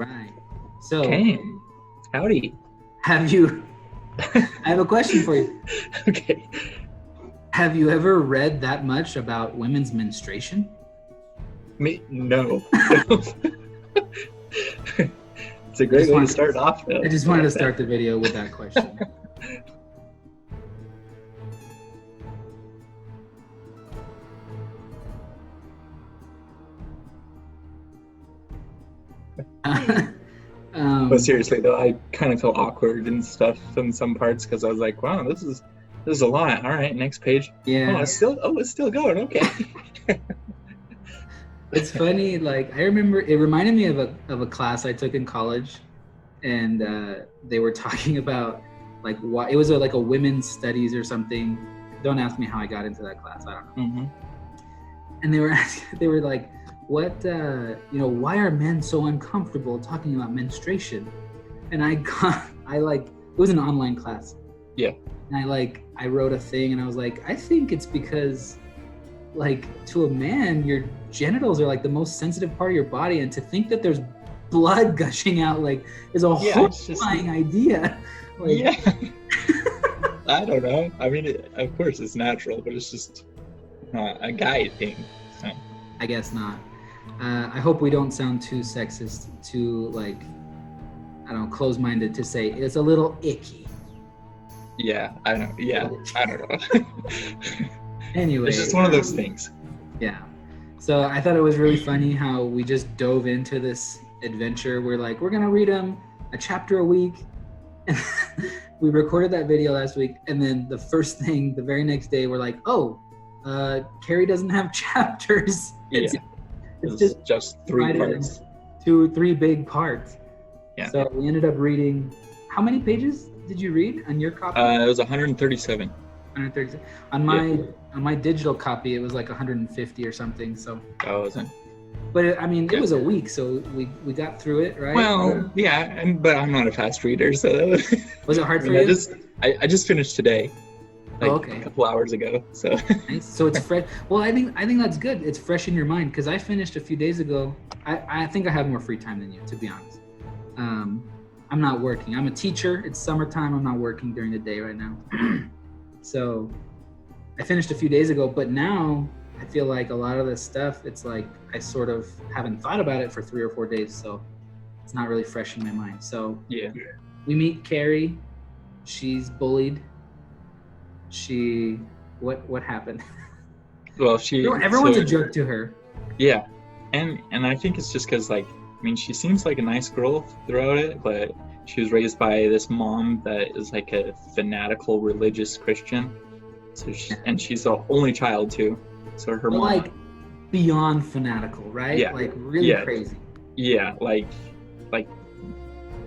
Right. So, Okay. Howdy. have you? I have a question for you. Okay. Have you ever read that much about women's menstruation? Me? No. It's a great way to start off, though. I just wanted to start the video with that question. But seriously, though, I kind of felt awkward and stuff in some parts because I was like, "Wow, this is a lot." All right, next page. Yeah. Oh, it's still going. Okay. It's funny. Like I remember, it reminded me of a class I took in college, and they were talking about like why it was like a women's studies or something. Don't ask me how I got into that class. I don't know. Mm-hmm. And they were like, what, why are men so uncomfortable talking about menstruation? And it was an online class. Yeah. And I wrote a thing and I was like, I think it's because like to a man, your genitals are like the most sensitive part of your body. And to think that there's blood gushing out like is a horrifying idea. Like, yeah. I don't know. I mean, of course it's natural, but it's just not a guy thing. So. I guess not. I hope we don't sound too sexist, too like, I don't know, close-minded to say it's a little icky. Yeah, I know. Yeah, I don't know. Anyway. It's just one of those things. Yeah. So I thought it was really funny how we just dove into this adventure. We're like, we're going to read them a chapter a week. And we recorded that video last week. And then the very next day, we're like, Carrie doesn't have chapters. Yeah. It's just 3 parts. 3 big parts. Yeah. So we ended up reading, how many pages did you read on your copy? It was 137. 137. On my digital copy, it was like 150 or something. So. Oh, was it? But it was a week, so we got through it, right? Well, yeah, but I'm not a fast reader, so. Was it hard for you? I just finished today. A couple hours ago, so. Nice. So it's fresh. Well, I think that's good. It's fresh in your mind because I finished a few days ago. I think I have more free time than you, to be honest. I'm not working. I'm a teacher. It's summertime. I'm not working during the day right now. So I finished a few days ago, but now I feel like a lot of this stuff, it's like I sort of haven't thought about it for 3 or 4 days, so it's not really fresh in my mind. So yeah, we meet Carrie. She's bullied. What happened? Well, everyone's a jerk to her. Yeah, and I think it's just because she seems like a nice girl throughout it, but she was raised by this mom that is like a fanatical religious Christian. So she's the only child too. So her mom, like beyond fanatical, right? Yeah, like really crazy. Yeah, like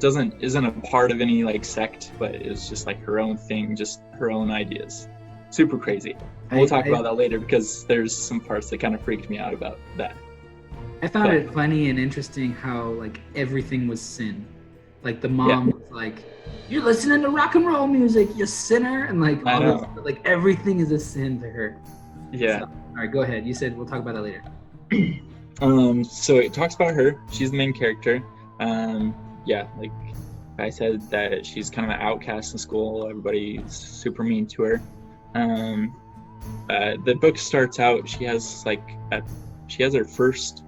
isn't a part of any like sect, but it's just like her own thing, just her own ideas. Super crazy. We'll talk about that later because there's some parts that kind of freaked me out about that. I found it funny and interesting how like everything was sin. Like the mom was like, "You're listening to rock and roll music, you sinner," and like all this, like everything is a sin to her. Yeah. So, all right, go ahead. You said we'll talk about that later. So it talks about her. She's the main character. Like I said, that she's kind of an outcast in school. Everybody's super mean to her. The book starts out, she has her first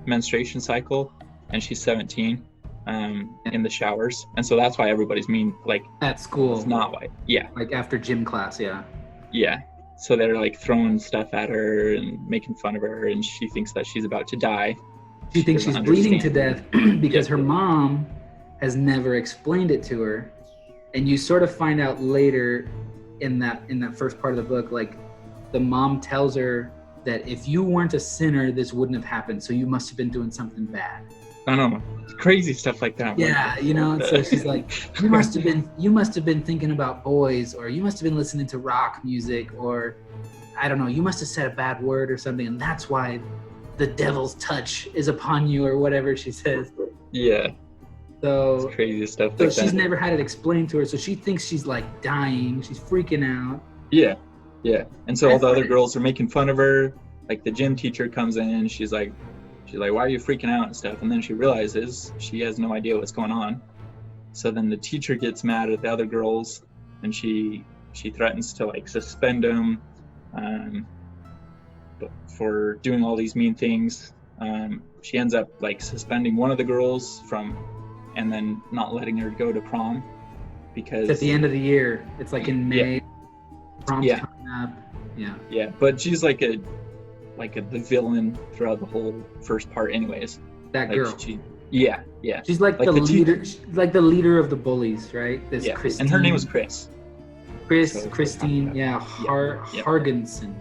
menstruation cycle, and she's 17 in the showers, and so that's why everybody's mean. Like at school, it's not why. Yeah. Like after gym class, yeah. Yeah. So they're like throwing stuff at her and making fun of her, and she thinks that she's about to die. She thinks she's bleeding to death because her mom has never explained it to her, and you sort of find out later in that first part of the book, like the mom tells her that if you weren't a sinner, this wouldn't have happened. So you must have been doing something bad. I don't know, crazy stuff like that. Yeah, so she's like, you must have been thinking about boys, or you must have been listening to rock music, or I don't know, you must have said a bad word or something, and that's why the devil's touch is upon you, or whatever she says. Yeah. So it's crazy stuff like that. So she's never had it explained to her, so she thinks she's like dying, she's freaking out. Yeah. And so all the other girls are making fun of her. Like the gym teacher comes in, she's she's like, why are you freaking out and stuff? And then she realizes she has no idea what's going on. So then the teacher gets mad at the other girls, and she threatens to like suspend them for doing all these mean things. She ends up like suspending one of the girls and then not letting her go to prom because it's at the end of the year. It's like in May. Prom's coming up. Yeah, but she's like the villain throughout the whole first part, anyways. That like girl. She's like the leader. She's like the leader of the bullies, right? This Christine. And her name was Chris. Christine. Hargensen.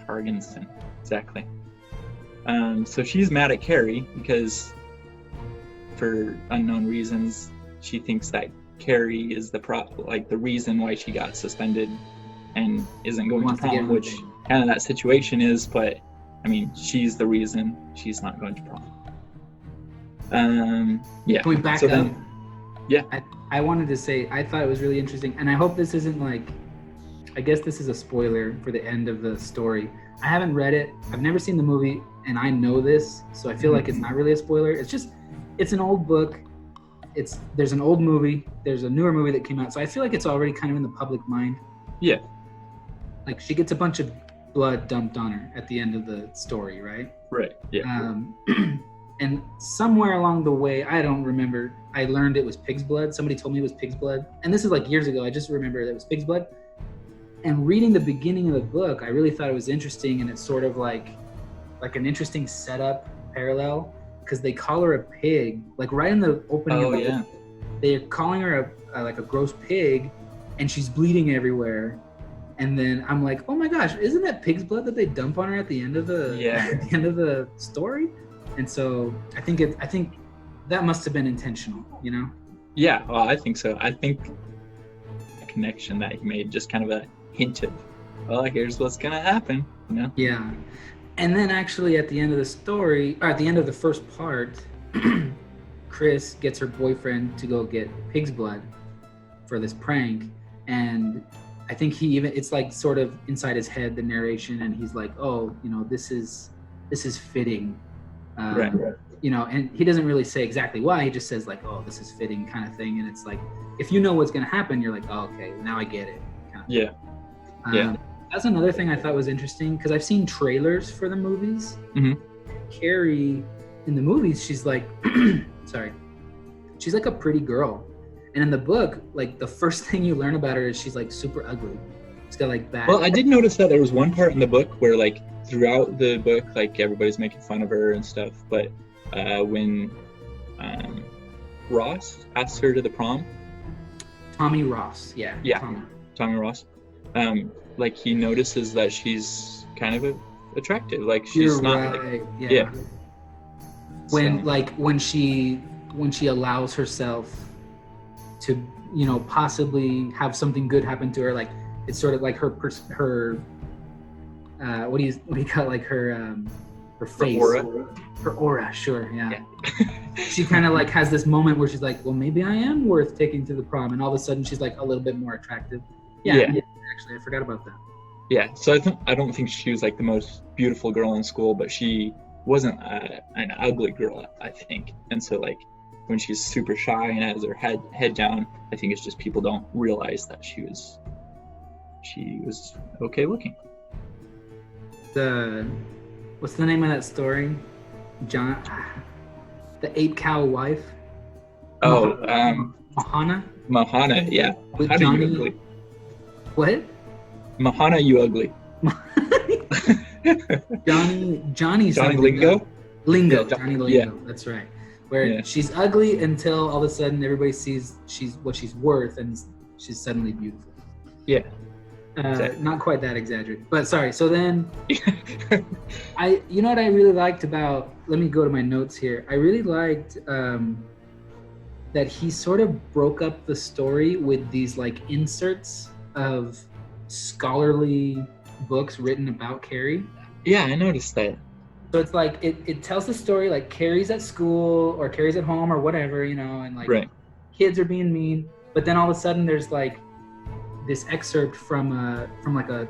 Hargensen, exactly. So she's mad at Carrie because, for unknown reasons, she thinks that Carrie is the reason why she got suspended and isn't going to prom, which kind of that situation is, but I mean, she's the reason she's not going to prom. Can we back up? Yeah. I wanted to say, I thought it was really interesting, and I hope this isn't like, I guess this is a spoiler for the end of the story. I haven't read it, I've never seen the movie, and I know this, so I feel like it's not really a spoiler. It's an old book. There's an old movie, there's a newer movie that came out, so I feel like it's already kind of in the public mind. Yeah. Like, she gets a bunch of blood dumped on her at the end of the story, right? Right, yeah. And somewhere along the way, I don't remember, I learned it was pig's blood. Somebody told me it was pig's blood. And this is like years ago, I just remember that it was pig's blood. And reading the beginning of the book, I really thought it was interesting, and it's sort of like an interesting setup parallel, because they call her a pig, like right in the opening of the book, they're calling her a gross pig, and she's bleeding everywhere. And then I'm like, oh my gosh, isn't that pig's blood that they dump on her at the end of the story? And so I think that must have been intentional, you know? Yeah, well, I think so. I think a connection that he made, just kind of a hint of, well, here's what's gonna happen, you know? Yeah. And then actually at the end of the story, or at the end of the first part, Chris gets her boyfriend to go get pig's blood for this prank, and I think it's like sort of inside his head, the narration, and he's like, oh, you know, this is fitting. Right. You know, and he doesn't really say exactly why, he just says like, oh, this is fitting kind of thing. And it's like, if you know what's going to happen, you're like, oh, okay, now I get it. Kind of. Yeah. That's another thing I thought was interesting, because I've seen trailers for the movies. Mm-hmm. Carrie, in the movies, she's like, she's like a pretty girl. And in the book, like, the first thing you learn about her is she's like super ugly. She's got like bad. Well, I did notice that there was one part in the book where, like, throughout the book, like, everybody's making fun of her and stuff, but when Ross asks her to the prom, Tommy Ross, Tommy Ross, like, he notices that she's kind of attractive, like, she's You're not right. like, yeah. When she allows herself to, you know, possibly have something good happen to her, like, it's sort of like her what do you call it? Like her face, her aura, sure, yeah. She kind of like has this moment where she's like, well, maybe I am worth taking to the prom, and all of a sudden she's like a little bit more attractive. Yeah. Actually, I forgot about that. Yeah, so I don't think she was like the most beautiful girl in school, but she wasn't an ugly girl, I think. And so, like, when she's super shy and has her head down, I think it's just people don't realize that she was okay looking. What's the name of that story? The 8-cow wife. Oh, Mahana. Mahana, yeah. With Mahana, Johnny. you ugly. What? Mahana, you ugly. Johnny's Johnny Lingo. Johnny Lingo. That's right. Where she's ugly until all of a sudden everybody sees what she's worth, and she's suddenly beautiful. Yeah. Exactly. Not quite that exaggerated, but sorry. So then, you know what I really liked about? Let me go to my notes here. I really liked that he sort of broke up the story with these like inserts of scholarly books written about Carrie. Yeah, I noticed that. So it's like it tells the story like Carrie's at school or Carrie's at home or whatever, you know, and like kids are being mean, but then all of a sudden there's like this excerpt from like a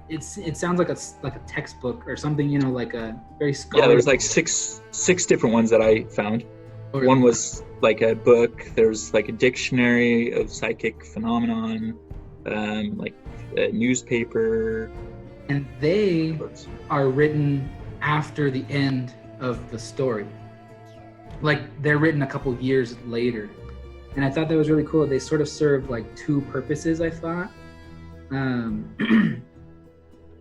it sounds like a textbook or something, you know, like a very Yeah, scholarly. there's like six different ones that I found. Oh, really? One was like a book. There's like a dictionary of psychic phenomenon, like a newspaper. And they are written after the end of the story. Like they're written a couple years later. And I thought that was really cool. They sort of served like two purposes, I thought.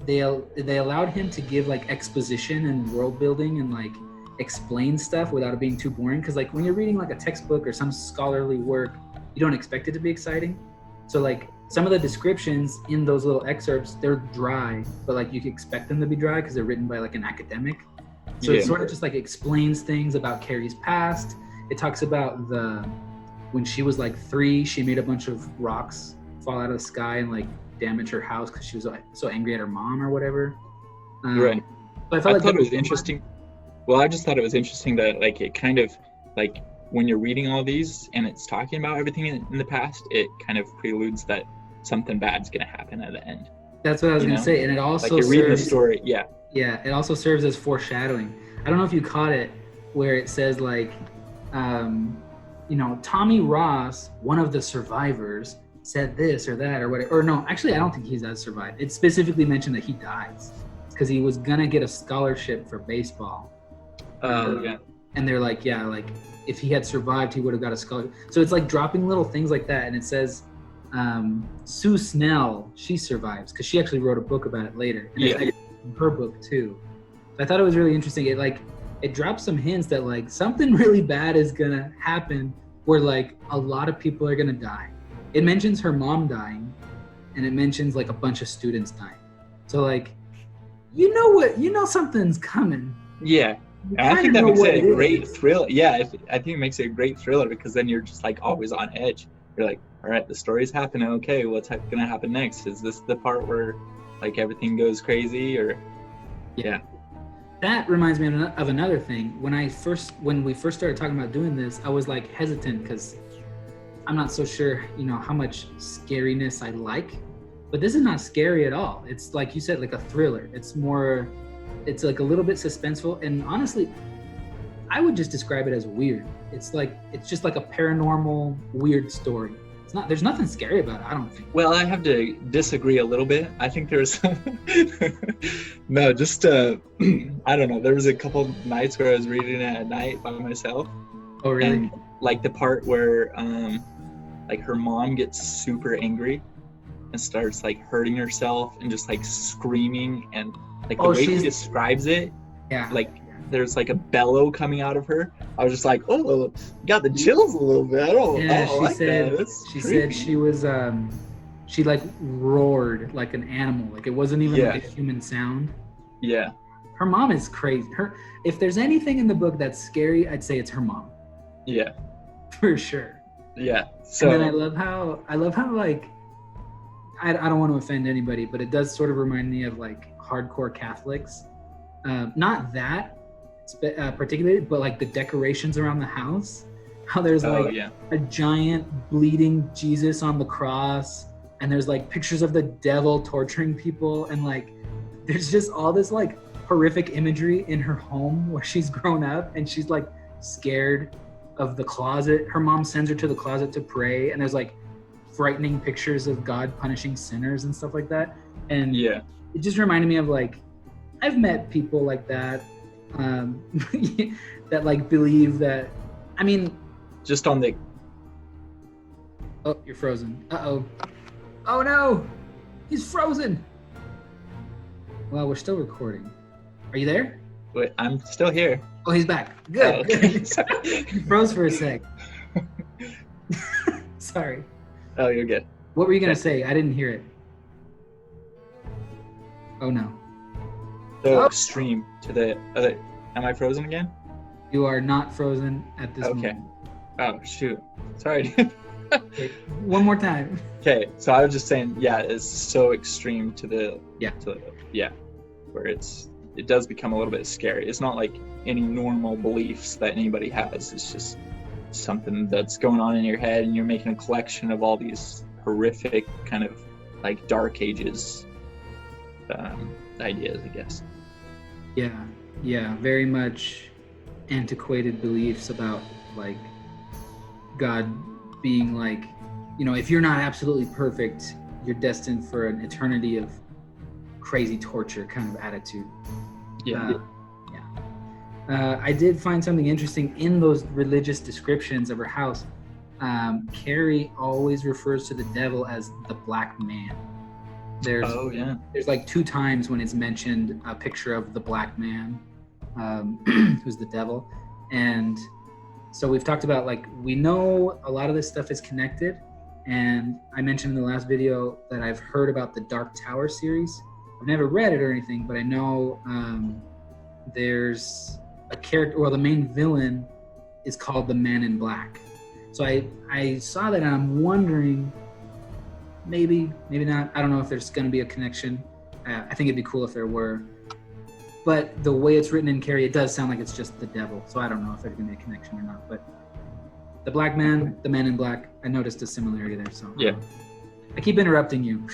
They allowed him to give like exposition and world building and like explain stuff without it being too boring. Because like when you're reading like a textbook or some scholarly work, you don't expect it to be exciting. So like some of the descriptions in those little excerpts, they're dry, but like you can expect them to be dry because they're written by like an academic. So it sort of just like explains things about Carrie's past. It talks about when she was like 3, she made a bunch of rocks fall out of the sky and like damage her house because she was so angry at her mom or whatever. Right. But I thought it was interesting. Well, I just thought it was interesting that like it kind of like when you're reading all these and it's talking about everything in the past, it kind of preludes that something bad's gonna happen at the end. That's what I was gonna say, and it also like you're reading the story. Yeah, it also serves as foreshadowing. I don't know if you caught it where it says like you know, Tommy Ross, one of the survivors, said this or that or whatever. Or no, actually I don't think he does survive. It specifically mentioned that he dies because he was gonna get a scholarship for baseball. Yeah. And they're like, yeah, like if he had survived, he would have got a scholarship. So it's like dropping little things like that. And it says Sue Snell, she survives because she actually wrote a book about it later. And it's like her book too. So I thought it was really interesting. It drops some hints that like something really bad is gonna happen where like a lot of people are gonna die. It mentions her mom dying, and it mentions like a bunch of students dying. So like, you know something's coming. Yeah. And I think that makes it a great thriller. Yeah, I think it makes it a great thriller because then you're just like always on edge. You're like, all right, the story's happening. Okay, what's gonna happen next? Is this the part where like everything goes crazy or? Yeah. That reminds me of another thing. When we first started talking about doing this, I was like hesitant because I'm not so sure, you know, how much scariness I like. But this is not scary at all. It's like you said, like a thriller. It's like a little bit suspenseful, and honestly, I would just describe it as weird. It's just like a paranormal weird story. There's nothing scary about it, I don't think. Well, I have to disagree a little bit. I think there's no, just I don't know. There was a couple nights where I was reading it at night by myself. Oh, really? And like the part where like her mom gets super angry and starts like hurting herself and just like screaming, and like the way he describes it, like there's like a bellow coming out of her. I was just like, oh, got the chills a little bit. She said she was she like roared like an animal. Like it wasn't even like a human sound. Yeah. Her mom is crazy. If there's anything in the book that's scary, I'd say it's her mom. Yeah. For sure. Yeah. So and then I love how like I don't want to offend anybody, but it does sort of remind me of like hardcore Catholics. Not that particularly, but like the decorations around the house. How there's a giant bleeding Jesus on the cross, and there's like pictures of the devil torturing people, and like there's just all this like horrific imagery in her home where she's grown up and she's like scared of the closet. Her mom sends her to the closet to pray, and there's like frightening pictures of God punishing sinners and stuff like that. And it just reminded me of like, I've met people like that, that like believe that, I mean, just on the, oh, you're frozen. Uh-oh. Oh no, he's frozen. Well, we're still recording. Are you there? Wait, I'm still here. Oh, he's back. Good. Oh, okay. He froze for a sec. Sorry. Oh, you're good. What were you going to say? I didn't hear it. Oh, no. So extreme to the other. Am I frozen again? You are not frozen at this moment. Oh, shoot. Sorry. Okay, one more time. Okay, so I was just saying, it's so extreme to the, where it does become a little bit scary. It's not like any normal beliefs that anybody has. It's just something that's going on in your head, and you're making a collection of all these horrific kind of like dark ages ideas, I guess. Yeah, very much antiquated beliefs about like God being like, if you're not absolutely perfect, you're destined for an eternity of crazy torture kind of attitude. I did find something interesting in those religious descriptions of her house. Carrie always refers to the devil as the black man. There's like 2 times when it's mentioned a picture of the black man, who's the devil. And so we've talked about, like, we know a lot of this stuff is connected. And I mentioned in the last video that I've heard about the Dark Tower series. I've never read it or anything, but I know there's a character, well, the main villain is called the Man in Black. So I saw that and I'm wondering, maybe not. I don't know if there's going to be a connection. I think it'd be cool if there were. But the way it's written in Carrie, it does sound like it's just the devil. So I don't know if there's going to be a connection or not. But the black man, the Man in Black, I noticed a similarity there. So yeah. I keep interrupting you.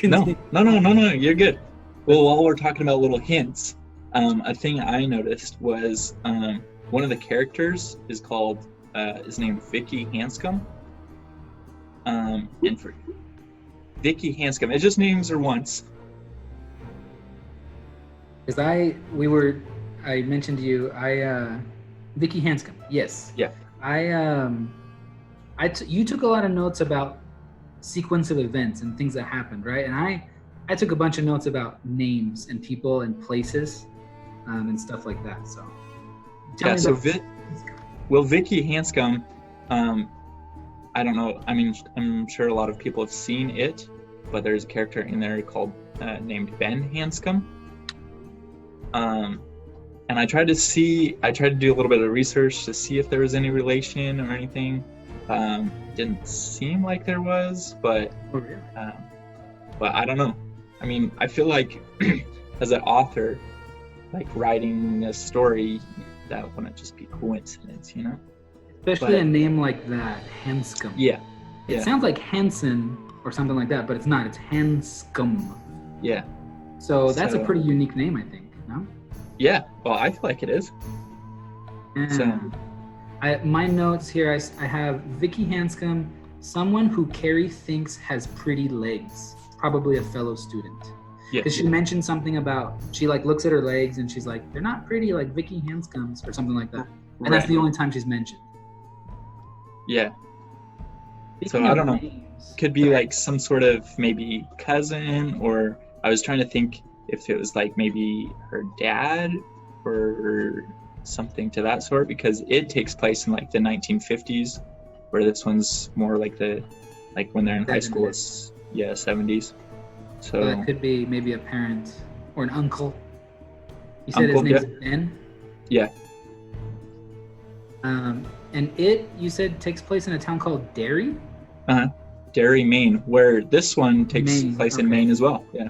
No, you're good. Well, while we're talking about little hints, a thing I noticed was one of the characters is named Vicky Hanscom. And for Vicky Hanscom, it just names her once. Because I mentioned to you, Vicky Hanscom, yes. Yeah. You took a lot of notes about sequence of events and things that happened, right? And I took a bunch of notes about names and people and places, and stuff like that. So Vicky Hanscom, I don't know. I mean, I'm sure a lot of people have seen it, but there's a character in there called named Ben Hanscom. And I tried to do a little bit of research to see if there was any relation or anything. Didn't seem like there was, but I don't know. I mean, I feel like as an author, like writing a story, that wouldn't just be coincidence, Especially a name like that, Hanscom. Yeah. It sounds like Hansen or something like that, but it's not. It's Hanscom. Yeah. So that's a pretty unique name, I think. No? Yeah. Well, I feel like it is. So, my notes here, I have Vicky Hanscom, someone who Carrie thinks has pretty legs, probably a fellow student. Yeah. Because she mentioned something about, she like looks at her legs and she's like, they're not pretty like Vicky Hanscom's or something like that. And that's the only time she's mentioned. Yeah. Speaking so I don't know. Names, could be like some sort of maybe cousin, or I was trying to think if it was like maybe her dad or something to that sort, because it takes place in like the 1950s, where this one's more like when they're in high school, it's 70s. So that could be maybe a parent or an uncle. You said his name's Ben? Yeah. And you said takes place in a town called Derry? Derry, Maine, where this one takes place in Maine as well. Yeah.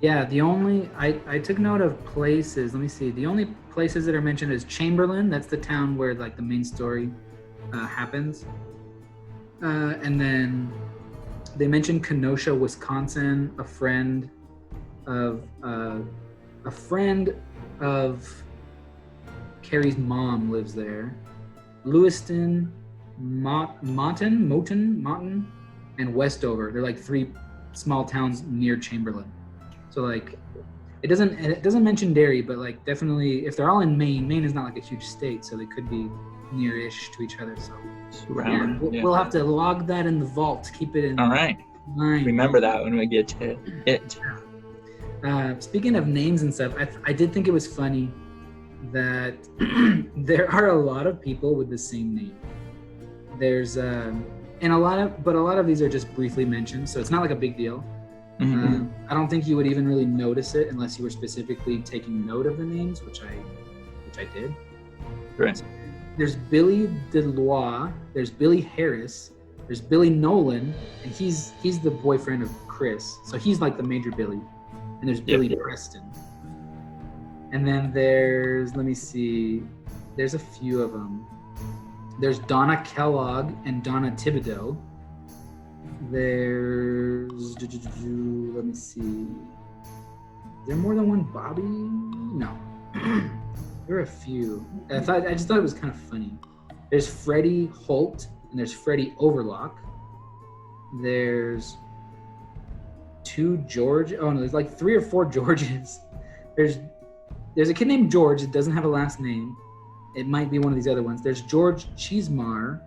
Yeah, the only, I took note of places, let me see. The only places that are mentioned is Chamberlain. That's the town where like the main story happens. And then they mentioned Kenosha, Wisconsin. A friend of Carrie's mom lives there. Lewiston, Moton, and Westover. They're like 3 small towns near Chamberlain. So like, it doesn't mention Derry, but like definitely, if they're all in Maine is not like a huge state, so they could be near-ish to each other. So we'll have to log that in the vault. Keep it in. All right. Mind. Remember that when we get to it. Speaking of names and stuff, I did think it was funny that there are a lot of people with the same name. There's and a lot of these are just briefly mentioned, so it's not like a big deal. Mm-hmm. I don't think you would even really notice it unless you were specifically taking note of the names, which I did. Right. So there's Billy DeLoy, there's Billy Harris, there's Billy Nolan, and he's the boyfriend of Chris, so he's like the major Billy. And there's Billy Preston. And then there's, let me see, there's a few of them. There's Donna Kellogg and Donna Thibodeau. There's, let me see. there more than one Bobby? No. There were a few. I just thought it was kind of funny. There's Freddie Holt and there's Freddie Overlock. There's two George. Oh no, there's like 3 or 4 Georges. There's a kid named George that doesn't have a last name. It might be one of these other ones. There's George Chismar,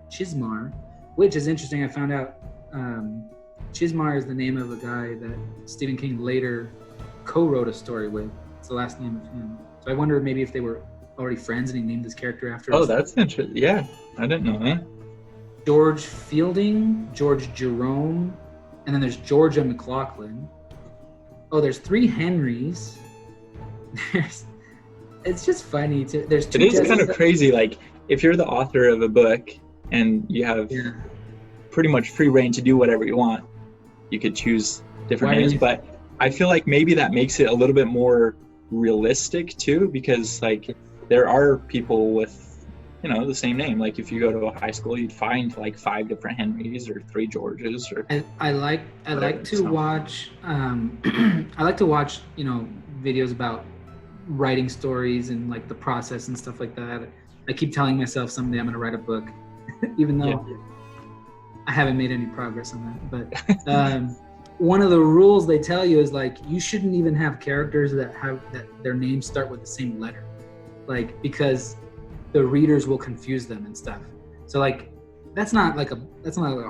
which is interesting. I found out Chismar is the name of a guy that Stephen King later co-wrote a story with. It's the last name of him. So I wonder maybe if they were already friends and he named this character after. Oh, that's interesting. Yeah, I didn't know that. George Fielding, George Jerome, and then there's Georgia McLaughlin. Oh, there's 3 Henrys. It's just funny. There's 2. It is kind of crazy. Like, if you're the author of a book and you have pretty much free reign to do whatever you want, you could choose different names. But I feel like maybe that makes it a little bit more realistic too, because like there are people with the same name. Like if you go to a high school, you'd find like 5 different Henrys or 3 Georges. Or I like to watch videos about writing stories and like the process and stuff like that. I keep telling myself someday I'm going to write a book, even though I haven't made any progress on that. But one of the rules they tell you is like you shouldn't even have characters that their names start with the same letter, like because the readers will confuse them and stuff. So like that's not like a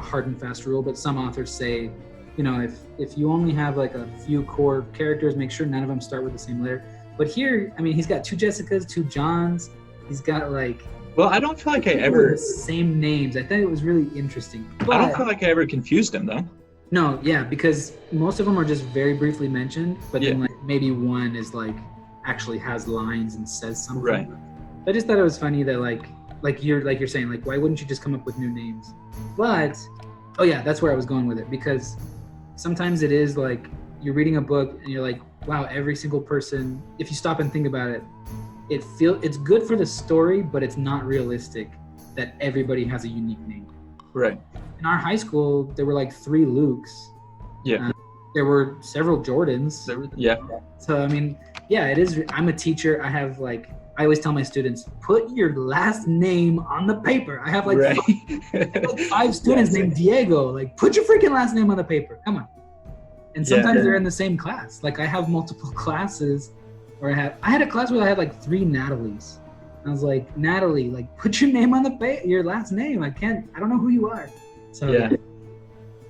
hard and fast rule, but some authors say, if you only have like a few core characters, make sure none of them start with the same letter. But here, I mean, he's got 2 Jessicas, 2 Johns. He's got like. Well, I don't feel like I ever. Same names. I thought it was really interesting. But, I don't feel like I ever confused him though. No, yeah, because most of them are just very briefly mentioned, but then like maybe one is like actually has lines and says something. Right. I just thought it was funny that like you're saying, like, why wouldn't you just come up with new names? But that's where I was going with it, because sometimes it is like you're reading a book and you're like, wow, every single person, if you stop and think about it, it's good for the story, but it's not realistic that everybody has a unique name. Right. In our high school, there were like 3 Lukes. Yeah. There were several Jordans. So I mean, it is. I'm a teacher. I have like, I always tell my students, put your last name on the paper. I have like 5 students named Diego. Like, put your freaking last name on the paper. Come on. And sometimes they're in the same class. Like I have multiple classes, or I had a class where I had like 3 Natalies. I was like, Natalie, like put your name on the paper, your last name. I don't know who you are. So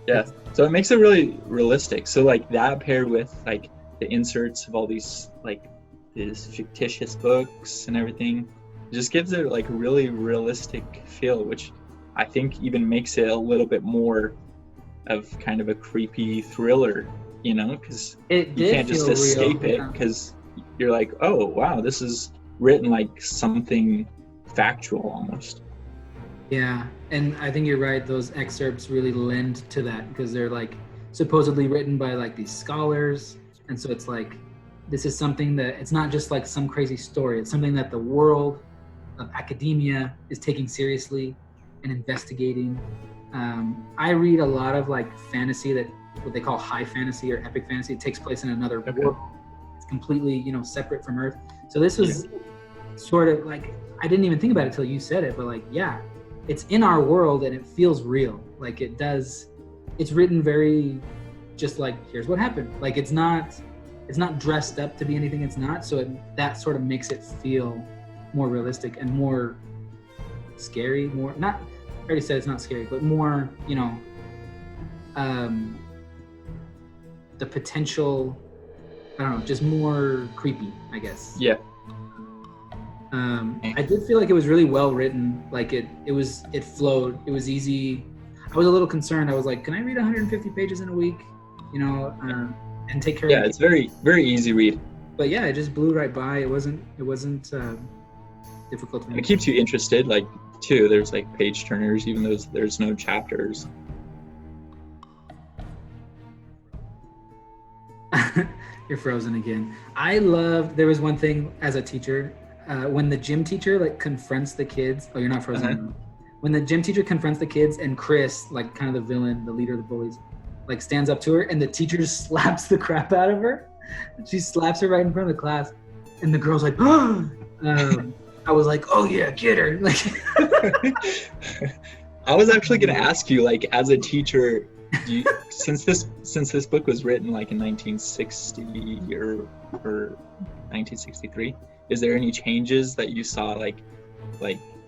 yeah. So it makes it really realistic. So like that paired with like the inserts of all these like these fictitious books and everything, it just gives it like a really realistic feel, which I think even makes it a little bit more of kind of a creepy thriller, because you can't just escape it, because you're like, oh wow, this is written like something factual almost. Yeah, and I think you're right. Those excerpts really lend to that, because they're like supposedly written by like these scholars, and so it's like this is something that it's not just like some crazy story. It's something that the world of academia is taking seriously and investigating. I read a lot of like fantasy, that what they call high fantasy or epic fantasy. It takes place in another world. It's completely, separate from Earth. So this was sort of like, I didn't even think about it till you said it, but like, it's in our world and it feels real. Like it does. It's written very just like, here's what happened. Like it's not dressed up to be anything it's not. So that sort of makes it feel more realistic and more scary, I already said it's not scary, but more, the potential, I don't know, just more creepy, I guess. Yeah. I did feel like it was really well written. Like it flowed. It was easy. I was a little concerned. I was like, can I read 150 pages in a week? And take care of it. Yeah, it's very, very easy read. But yeah, it just blew right by. It wasn't difficult for me. It keeps you interested, like, too. There's like page turners, even though there's no chapters. You're frozen again. There was one thing as a teacher, when the gym teacher like confronts the kids. Oh, you're not frozen anymore. When the gym teacher confronts the kids and Chris, like kind of the villain, the leader of the bullies, like stands up to her and the teacher just slaps the crap out of her. She slaps her right in front of the class, and the girl's like, oh. I was like, oh yeah, get her. Like, I was actually going to ask you, like, as a teacher, since this book was written like in 1960 or 1963, is there any changes that you saw, like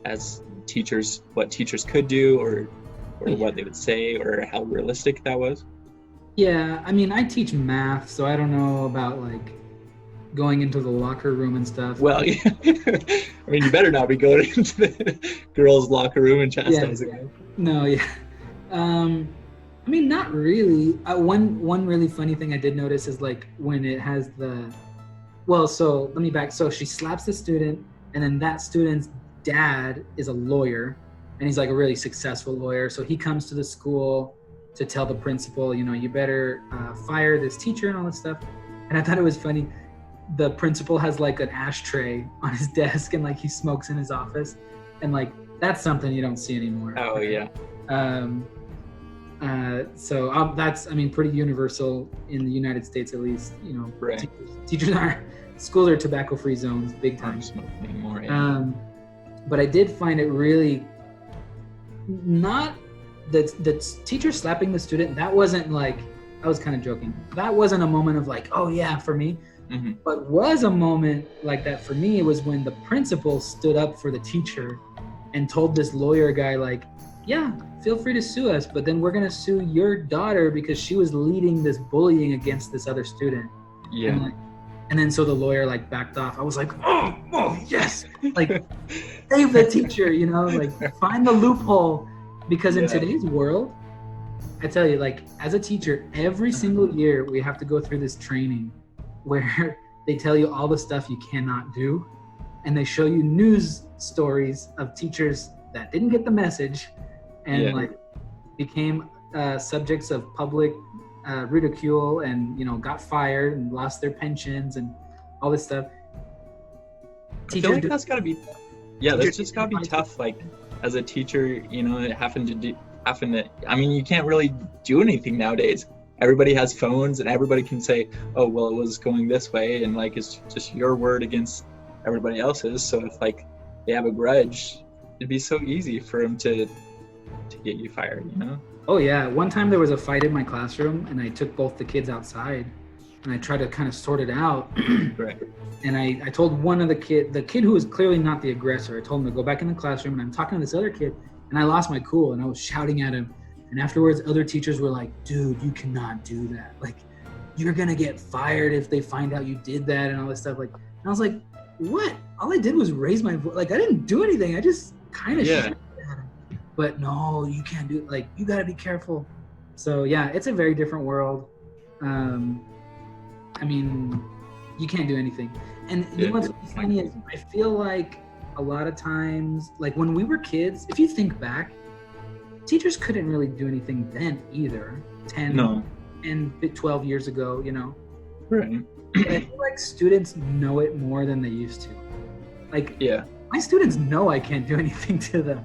as teachers, what teachers could do, or what they would say, or how realistic that was? Yeah, I mean, I teach math, so I don't know about like going into the locker room and stuff. Well, yeah. I mean, you better not be going into the girls' locker room and chastising them. No, yeah. I mean, not really. One really funny thing I did notice is like when it has so let me back. So she slaps the student, and then that student's dad is a lawyer, and he's like a really successful lawyer. So he comes to the school to tell the principal, you better fire this teacher and all that stuff. And I thought it was funny. The principal has like an ashtray on his desk, and like he smokes in his office, and like that's something you don't see anymore. Oh yeah. So that's, I mean, pretty universal in the United States, at least. Right. Schools are tobacco-free zones, big time. Aren't smoking anymore. Yeah. But I did find it really not the teacher slapping the student. That wasn't like, I was kind of joking. That wasn't a moment of like, oh yeah, for me. Mm-hmm. But was a moment like that for me was when the principal stood up for the teacher and told this lawyer guy, like, yeah, feel free to sue us, but then we're going to sue your daughter because she was leading this bullying against this other student. Yeah. And then so the lawyer like backed off. I was like, oh yes, like save the teacher, like find the loophole, because in today's world, I tell you, like as a teacher, every single year we have to go through this training where they tell you all the stuff you cannot do, and they show you news stories of teachers that didn't get the message and like became subjects of public ridicule, and got fired and lost their pensions and all this stuff. I feel like that's gotta be that's just gotta be tough, like as a teacher, having to I mean, you can't really do anything nowadays. Everybody has phones, and everybody can say, oh well, it was going this way, and like it's just your word against everybody else's. So if like they have a grudge, it'd be so easy for them to get you fired, Oh yeah, one time there was a fight in my classroom, and I took both the kids outside, and I tried to kind of sort it out. Right. And I told one of the kid who was clearly not the aggressor, I told him to go back in the classroom, and I'm talking to this other kid, and I lost my cool, and I was shouting at him. And afterwards, other teachers were like, dude, you cannot do that. Like, you're gonna get fired if they find out you did that and all this stuff. Like, and I was like, what? All I did was raise my voice. Like, I didn't do anything. I just kind of shouted at him. But no, you can't do it. Like, you gotta be careful. So yeah, it's a very different world. I mean, you can't do anything. And you know what's funny is I feel like a lot of times, like when we were kids, if you think back, teachers couldn't really do anything then either. 12 years ago, Right. But I feel like students know it more than they used to. Like, my students know I can't do anything to them.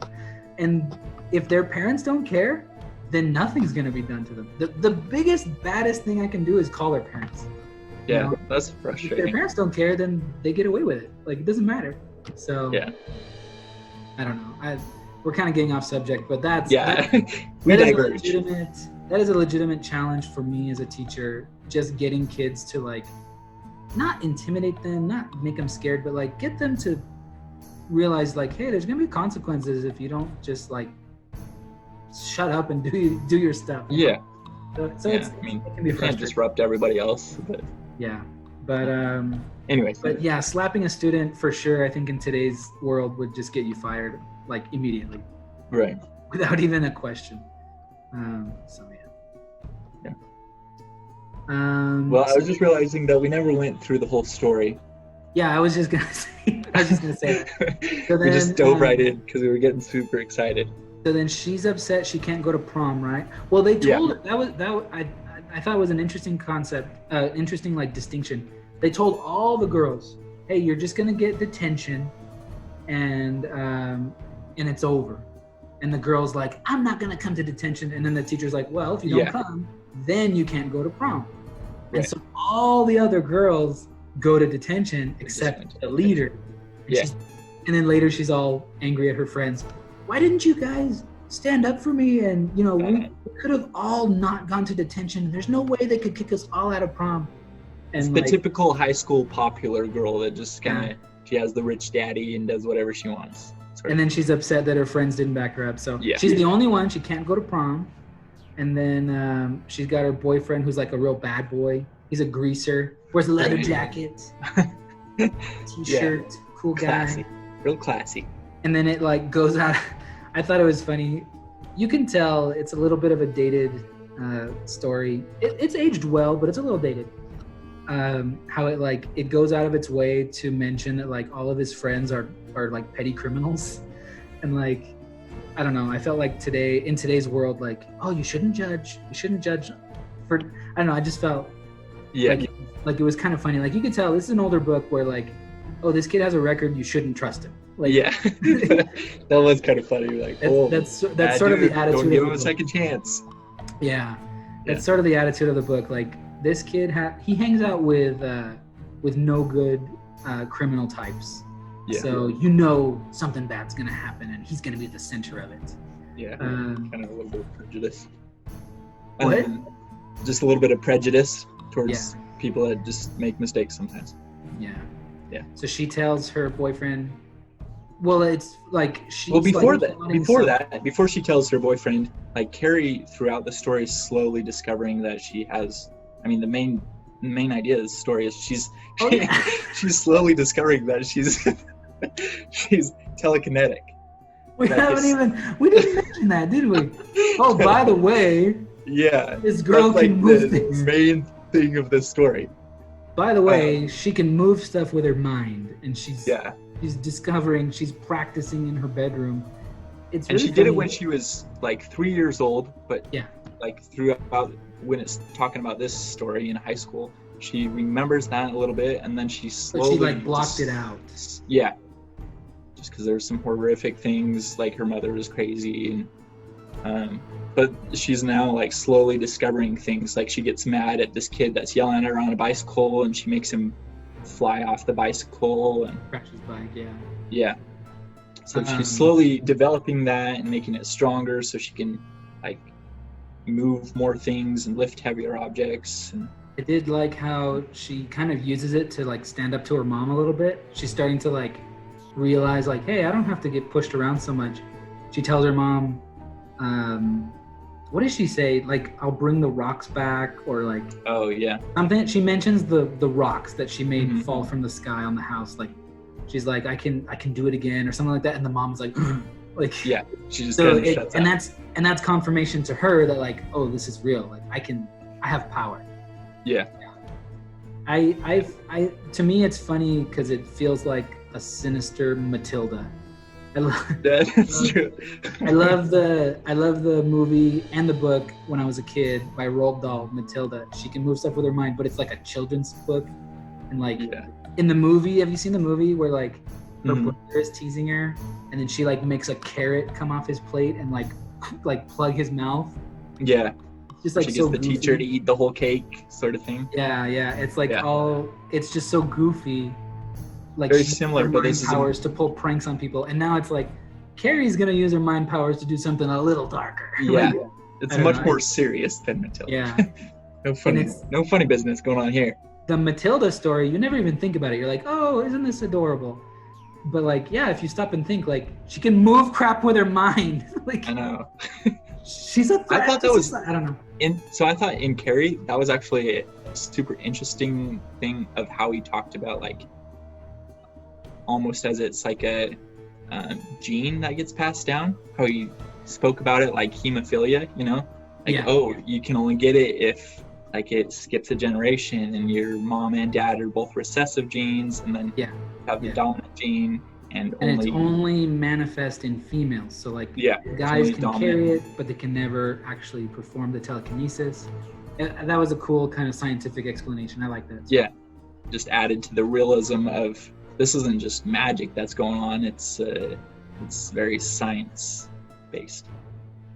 And if their parents don't care, then nothing's going to be done to them. The biggest, baddest thing I can do is call their parents. Yeah, that's frustrating. If their parents don't care, then they get away with it. Like, it doesn't matter. So, I don't know. We're kind of getting off subject, but that is a legitimate challenge for me as a teacher, just getting kids to like not intimidate them, not make them scared, but like get them to realize like, hey, there's gonna be consequences if you don't just like shut up and do your stuff. Yeah. So it can be frustrating. You can't disrupt everybody else. But anyway. But yeah, slapping a student for sure, I think in today's world would just get you fired like immediately. Right. Without even a question. Well, I was just realizing that we never went through the whole story. Yeah, I was just gonna say that. So we just dove right in because we were getting super excited. So then she's upset she can't go to prom, right? Well, they told her I thought it was an interesting concept, interesting like distinction. They told all the girls, hey, you're just gonna get detention, and it's over. And the girl's like, I'm not gonna come to detention. And then the teacher's like, well, if you don't come, then you can't go to prom. And so all the other girls go to detention except the leader. And, Yeah. And then later she's all angry at her friends. Why didn't you guys stand up for me? And, you know, we could have all not gone to detention. There's no way they could kick us all out of prom. And it's like, the typical high school popular girl that just kind of, she has the rich daddy and does whatever she wants. And then she's upset that her friends didn't back her up. So Yeah. she's the only one. She can't go to prom. And then she's got her boyfriend who's like a real bad boy. He's a greaser, wears a leather jacket, t-shirt, cool guy. Classy. Real classy. And then it like goes out. I thought it was funny. You can tell it's a little bit of a dated story. It's aged well, but it's a little dated. How it like it goes out of its way to mention that like all of his friends are like petty criminals, and like I don't know. I felt like in today's world, like, oh, you shouldn't judge. You shouldn't judge for. I don't know. I just felt like it was kind of funny. Like you could tell this is an older book where like, oh, this kid has a record. You shouldn't trust him. Like, yeah, that was kind of funny. Like, that's sort of the attitude. Don't give him a second chance. Yeah, that's sort of the attitude of the book. Like this kid, he hangs out with no good criminal types. Yeah. So you know something bad's gonna happen, and he's gonna be at the center of it. Yeah, kind of a little bit of prejudice. What? Just a little bit of prejudice towards people that just make mistakes sometimes. Yeah. Yeah. So she tells her boyfriend. Well, it's like she. Well, before she tells her boyfriend, like Carrie throughout the story is slowly discovering that she has. I mean, the main idea of the story is she's slowly discovering that she's telekinetic. We didn't mention that, did we? Oh, by the way. Yeah. This girl that's can like move the things. Main thing of the story. By the way, she can move stuff with her mind, and she's discovering, she's practicing in her bedroom. It's really she did it when she was like 3 years old, but like throughout when it's talking about this story in high school, she remembers that a little bit, and then she slowly like blocked it out. Yeah, just because there's some horrific things, like her mother was crazy, and but she's now like slowly discovering things. Like she gets mad at this kid that's yelling at her on a bicycle, and she makes him fly off the bicycle and crash his bike. Yeah. So she's slowly developing that and making it stronger, so she can like move more things and lift heavier objects. And I did like how she kind of uses it to like stand up to her mom a little bit. She's starting to like realize like, hey, I don't have to get pushed around so much. She tells her mom, what does she say? Like, I'll bring the rocks back, or like something. She mentions the rocks that she made fall from the sky on the house. Like she's like, I can do it again, or something like that. And the mom's like like she just kind of shuts up. And that's confirmation to her that like, oh, this is real. Like I have power. Yeah. I to me it's funny because it feels like a sinister Matilda. That's true. I love the movie and the book when I was a kid by Roald Dahl, Matilda. She can move stuff with her mind, but it's like a children's book. And like in the movie, have you seen the movie where like her brother is teasing her, and then she like makes a carrot come off his plate and like plug his mouth? Yeah. Just like she so gets the goofy. teacher to eat the whole cake, sort of thing. Yeah. It's like it's just so goofy. Like very similar, but this powers to pull pranks on people, and now it's like Carrie's gonna use her mind powers to do something a little darker. Yeah, it's much more serious than Matilda. Yeah, no funny business going on here. The Matilda story, you never even think about it. You're like, oh, isn't this adorable? But like, yeah, if you stop and think, like, she can move crap with her mind. Like, I know. She's a threat. I thought that was. I don't know. So I thought in Carrie that was actually a super interesting thing of how he talked about like. Almost as it's like a gene that gets passed down. How he spoke about it like hemophilia, you know? Like, you can only get it if like it skips a generation and your mom and dad are both recessive genes, and then you have the dominant gene, and it's only manifest in females. So like guys can carry it, but they can never actually perform the telekinesis. And that was a cool kind of scientific explanation. I like that. Yeah, just added to the realism of this isn't just magic that's going on. It's very science based.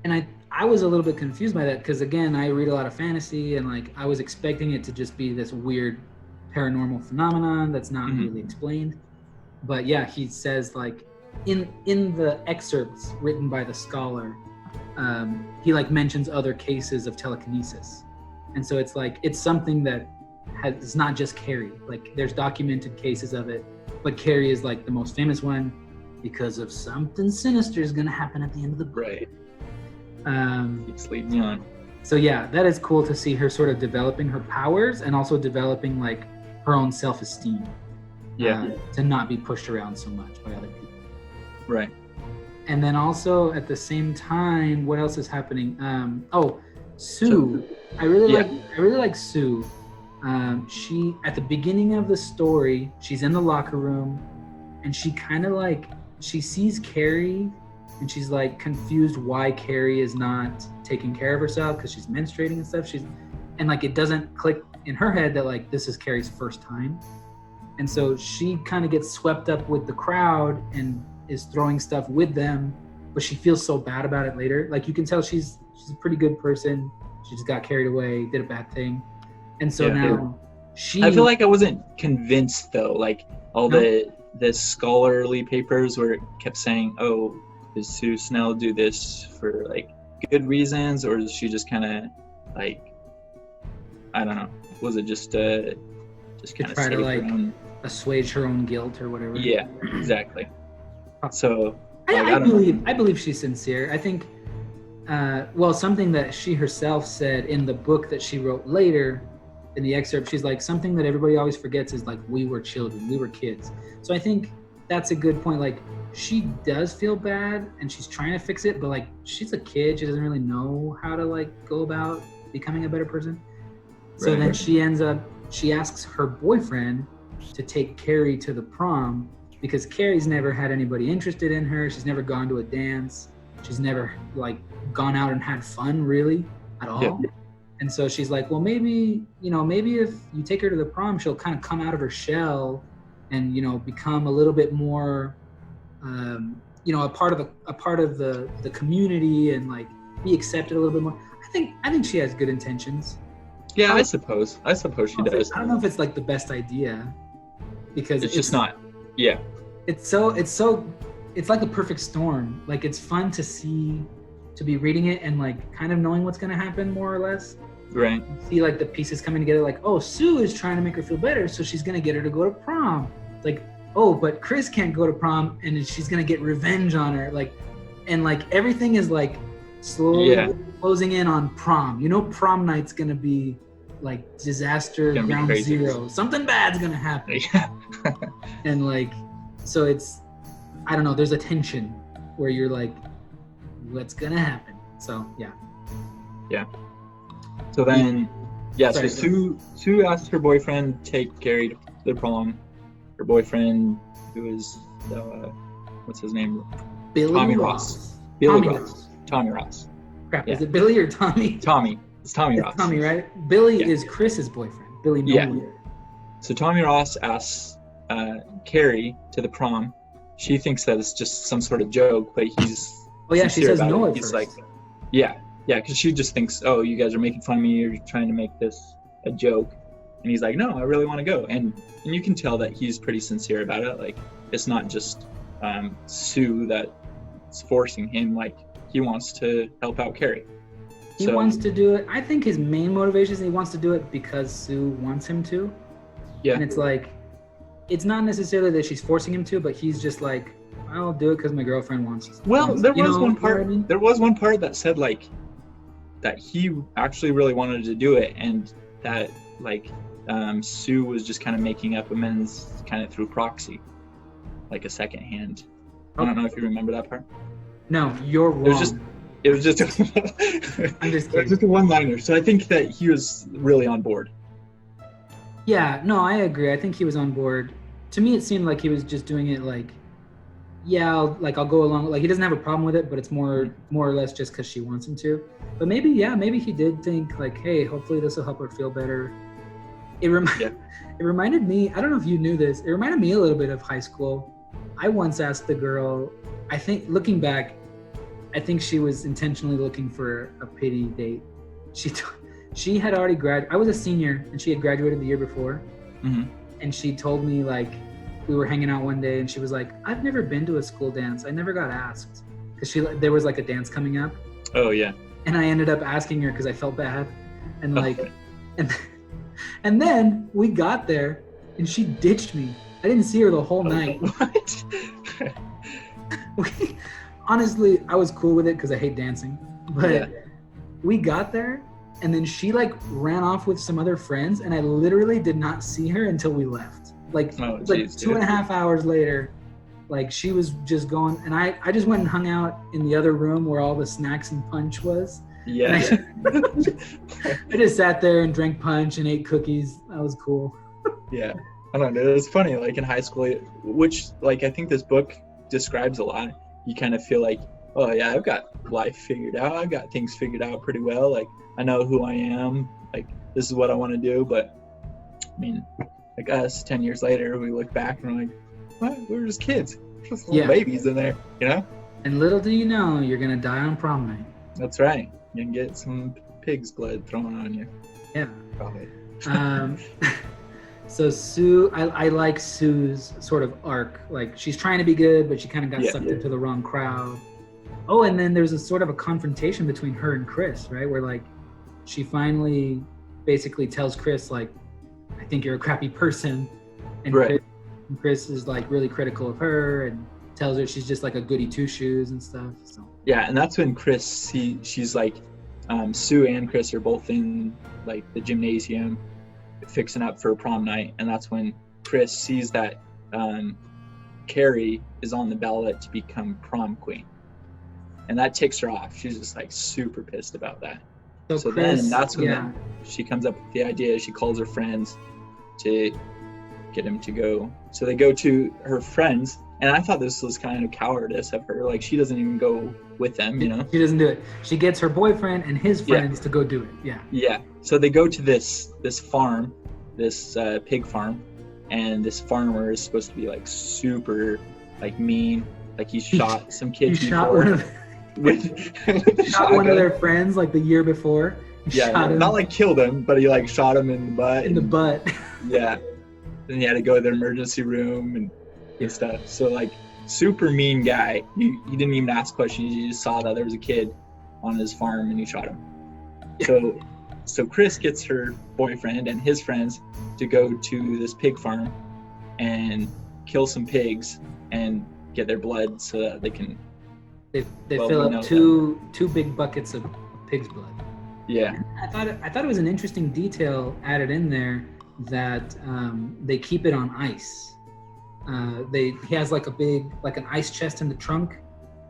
And I was a little bit confused by that because, again, I read a lot of fantasy and like I was expecting it to just be this weird paranormal phenomenon that's not really explained. But yeah, he says like in the excerpts written by the scholar, he like mentions other cases of telekinesis, and so it's like it's something that it's not just Carrie. Like there's documented cases of it, but Carrie is like the most famous one because of something sinister is going to happen at the end of the book. Right. Keeps leading me on. So yeah, that is cool to see her sort of developing her powers and also developing like her own self-esteem. Yeah. To not be pushed around so much by other people. Right. And then also at the same time, what else is happening? Sue. I really like Sue. She at the beginning of the story, she's in the locker room, and she kind of like she sees Carrie, and she's like confused why Carrie is not taking care of herself because she's menstruating and stuff. And like it doesn't click in her head that like this is Carrie's first time, and so she kind of gets swept up with the crowd and is throwing stuff with them, but she feels so bad about it later. Like you can tell she's a pretty good person. She just got carried away, did a bad thing. And so now I feel like I wasn't convinced though. Like all the scholarly papers where it kept saying, "Oh, does Sue Snell do this for like good reasons, or is she just kind of like, I don't know? Was it just kind of try to like assuage her own guilt or whatever?" Yeah, exactly. So I believe she's sincere. I think, something that she herself said in the book that she wrote later, in the excerpt, she's like, something that everybody always forgets is like, we were children, we were kids. So I think that's a good point. Like, she does feel bad and she's trying to fix it, but like, she's a kid. She doesn't really know how to like go about becoming a better person. So then she asks her boyfriend to take Carrie to the prom because Carrie's never had anybody interested in her. She's never gone to a dance. She's never like gone out and had fun really at all. Yeah. And so she's like, well, maybe if you take her to the prom, she'll kind of come out of her shell and, become a little bit more, a part of the community and like be accepted a little bit more. I think she has good intentions. Yeah, I suppose she does. I don't know if it's like the best idea because it's just not. Yeah. It's like a perfect storm. Like it's fun to be reading it and like kind of knowing what's going to happen more or less. Right. See like the pieces coming together like, oh, Sue is trying to make her feel better, so she's going to get her to go to prom. Like, oh, but Chris can't go to prom and she's going to get revenge on her. Like, and like everything is like slowly closing in on prom. Prom night's going to be like disaster ground zero. Something bad's going to happen. Yeah. And like, so it's, I don't know, there's a tension where you're like, what's going to happen? So, yeah. Yeah. So then, so Sue asked her boyfriend to take Carrie to the prom. Her boyfriend, who is, what's his name? Tommy Ross. Tommy Ross. Crap, is it Billy or Tommy? Tommy. It's Tommy Ross. Tommy, right? Billy is Chris's boyfriend. Billy Nolan. Yeah. So Tommy Ross asks Carrie to the prom. She thinks that it's just some sort of joke, but he's she says no at He's first. like, yeah, because she just thinks, oh, you guys are making fun of me, you're trying to make this a joke. And he's like, no, I really want to go. And you can tell that he's pretty sincere about it. Like, it's not just Sue that's forcing him. Like, he wants to help out Carrie. He wants to do it. I think his main motivation is he wants to do it because Sue wants him to. Yeah. And it's like, it's not necessarily that she's forcing him to, but he's just like, I'll do it because my girlfriend wants to. Well, there was one part that said like that he actually really wanted to do it, and that like Sue was just kind of making up amends kind of through proxy, like a second hand. I don't know if you remember that part. No, you're wrong. It was just I'm just kidding. Just a one-liner. So I think that he was really on board. Yeah, no, I agree. I think he was on board. To me, it seemed like he was just doing it like, I'll go along. Like he doesn't have a problem with it, but it's more or less just because she wants him to. But maybe he did think like, hey, hopefully this will help her feel better. It reminded me. I don't know if you knew this. It reminded me a little bit of high school. I once asked the girl. I think looking back, I think she was intentionally looking for a pity date. She had already I was a senior and she had graduated the year before. Mm-hmm. And she told me, like, we were hanging out one day and she was like, I've never been to a school dance. I never got asked. Because there was like a dance coming up. Oh, yeah. And I ended up asking her because I felt bad. And and then we got there and she ditched me. I didn't see her the whole night. What? Honestly, I was cool with it because I hate dancing. But we got there and then she like ran off with some other friends and I literally did not see her until we left. Like, like 2.5 hours later, like she was just going, and I just went and hung out in the other room where all the snacks and punch was. Yeah. I just sat there and drank punch and ate cookies. That was cool. Yeah. I don't know. It was funny, like in high school, which like I think this book describes a lot. You kind of feel like, oh yeah, I've got life figured out. I've got things figured out pretty well. Like I know who I am. Like this is what I want to do. But I mean, like us, 10 years later, we look back and we're like, what? We're just kids. We're just little babies in there, you know? And little do you know, you're going to die on prom night. That's right. You can get some pig's blood thrown on you. Yeah. Probably. So Sue, I like Sue's sort of arc. Like she's trying to be good, but she kind of got sucked into the wrong crowd. Oh, and then there's a sort of a confrontation between her and Chris, right? Where like she finally basically tells Chris like, I think you're a crappy person. And Chris is like really critical of her and tells her she's just like a goody two shoes and stuff. So yeah, and that's when Chris she's like Sue and Chris are both in like the gymnasium fixing up for prom night, and that's when Chris sees that Carrie is on the ballot to become prom queen, and that ticks her off. She's just like super pissed about that. So Chris, then that's when she comes up with the idea. She calls her friends to get him to go. So they go to her friends, and I thought this was kind of cowardice of her. Like she doesn't even go with them, you know? She doesn't do it. She gets her boyfriend and his friends to go do it. Yeah. Yeah. So they go to this farm, this pig farm, and this farmer is supposed to be like super like mean. Like he shot some kids before. Shot one of their friends like the year before. Not like killed him, but he like shot him in the butt. In the butt. Yeah. Then he had to go to the emergency room and stuff. So like super mean guy. He didn't even ask questions. He just saw that there was a kid on his farm and he shot him. So Chris gets her boyfriend and his friends to go to this pig farm and kill some pigs and get their blood so that they can. They fill up two big buckets of pig's blood. Yeah. I thought it was an interesting detail added in there that they keep it on ice. He has like an ice chest in the trunk,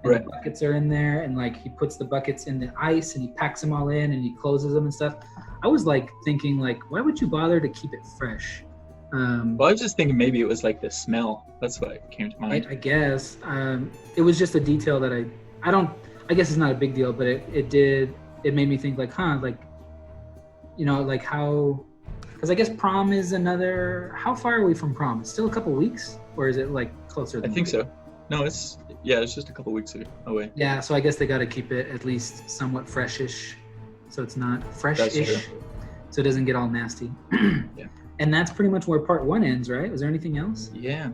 and the buckets are in there, and like he puts the buckets in the ice and he packs them all in and he closes them and stuff. I was like thinking like, why would you bother to keep it fresh? Well, I was just thinking maybe it was like the smell. That's what came to mind. I guess it was just a detail that I guess it's not a big deal, but it made me think like, like, you know, like how, because I guess prom is how far are we from prom? It's still a couple weeks, or is it like closer than I think so. No, it's just a couple weeks away. Yeah, so I guess they got to keep it at least somewhat freshish, so it's not fresh-ish, so it doesn't get all nasty. Yeah. And that's pretty much where part 1 ends, right? Was there anything else? Yeah.